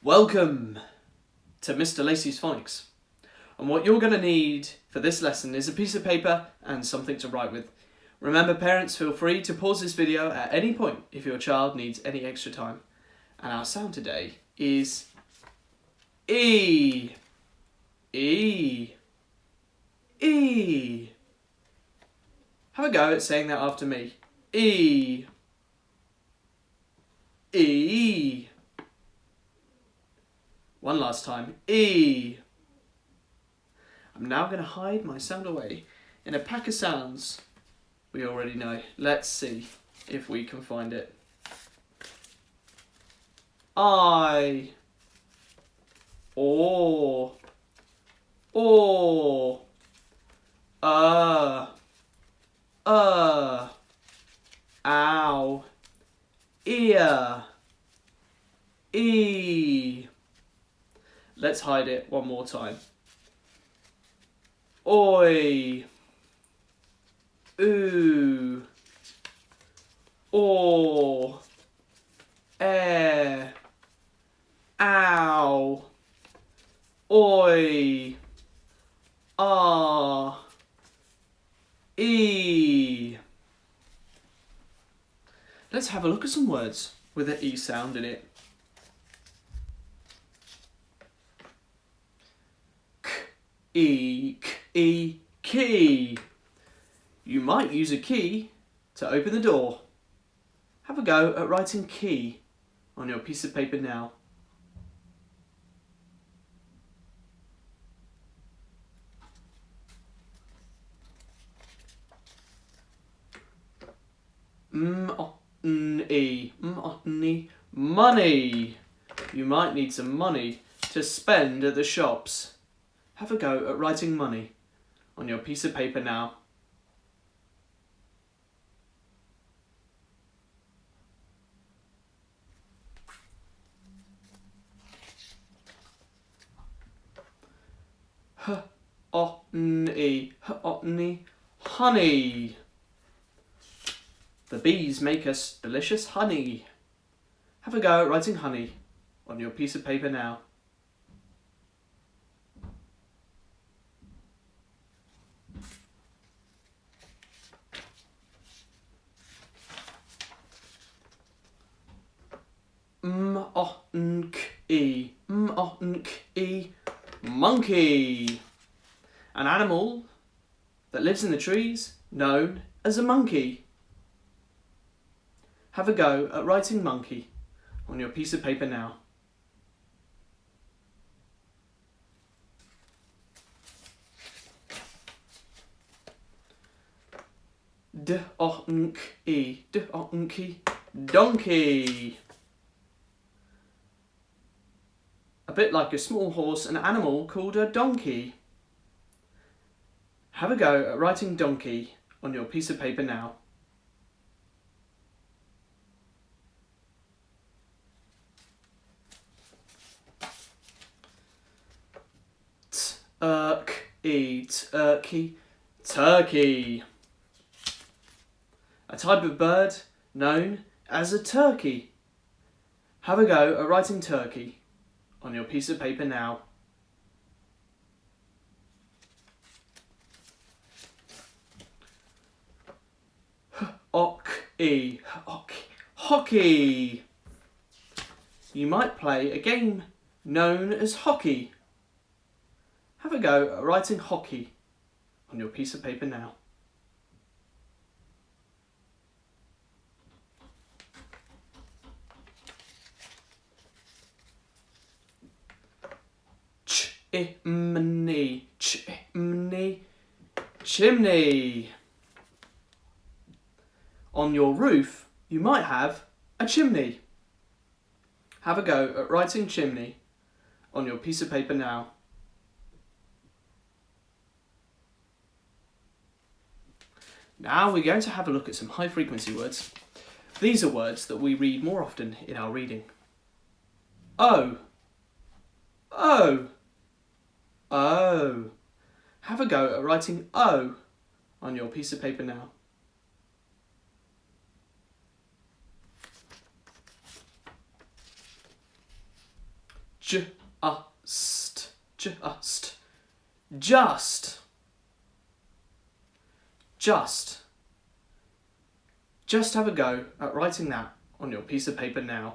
Welcome to Mr. Lacey's Phonics. And what you're going to need for this lesson is a piece of paper and something to write with. Remember, parents, feel free to pause this video at any point if your child needs any extra time. And our sound today is E. E. E. Have a go at saying that after me. E. E. One last time. E. I'm now going to hide my sound away in a pack of sounds we already know. Let's see if we can find it. I. Or. Ow. Ear. E. Let's hide it one more time. Oi. Ooh. Or. Air. Ow. Oi. Ah. E. Let's have a look at some words with an E sound in it. Key. You might use a key to open the door. Have a go at writing key on your piece of paper now. Money. You might need some money to spend at the shops. Have a go at writing money on your piece of paper now. Honey. The bees make us delicious honey. Have a go at writing honey on your piece of paper now. Monkey. An animal that lives in the trees known as a monkey. Have a go at writing monkey on your piece of paper now. Donkey. A bit like a small horse, an animal called a donkey. Have a go at writing donkey on your piece of paper now. Turkey. A type of bird known as a turkey. Have a go at writing turkey on your piece of paper now. Hockey. You might play a game known as hockey. Have a go at writing hockey on your piece of paper now. Chimney. On your roof, you might have a chimney. Have a go at writing chimney on your piece of paper now. Now we're going to have a look at some high frequency words. These are words that we read more often in our reading. Oh. Have a go at writing O on your piece of paper now. just, just, just, just. Just have a go at writing that on your piece of paper now.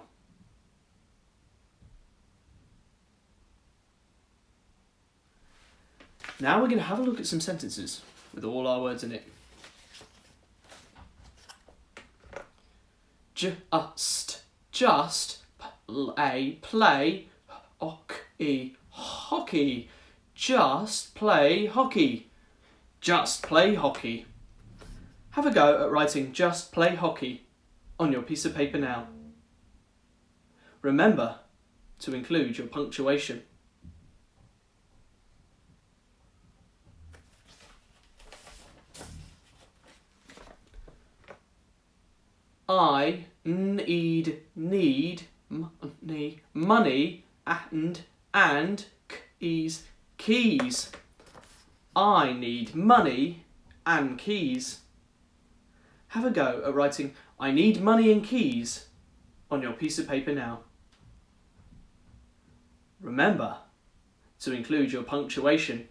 Now we're going to have a look at some sentences with all our words in it. Just, play, hockey. Just play hockey. Just play hockey. Have a go at writing just play hockey on your piece of paper now. Remember to include your punctuation. I need money and keys. I need money and keys. Have a go at writing I need money and keys on your piece of paper now. Remember to include your punctuation.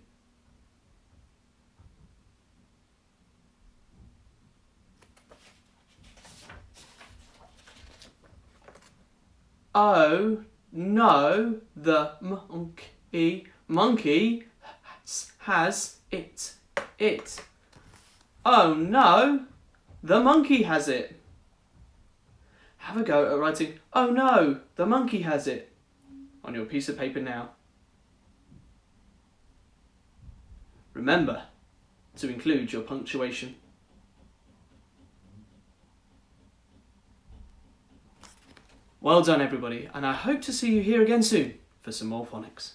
Oh no, the monkey has it. Oh no, the monkey has it. Have a go at writing, oh no, the monkey has it on your piece of paper now. Remember to include your punctuation. Well done everybody, and I hope to see you here again soon for some more phonics.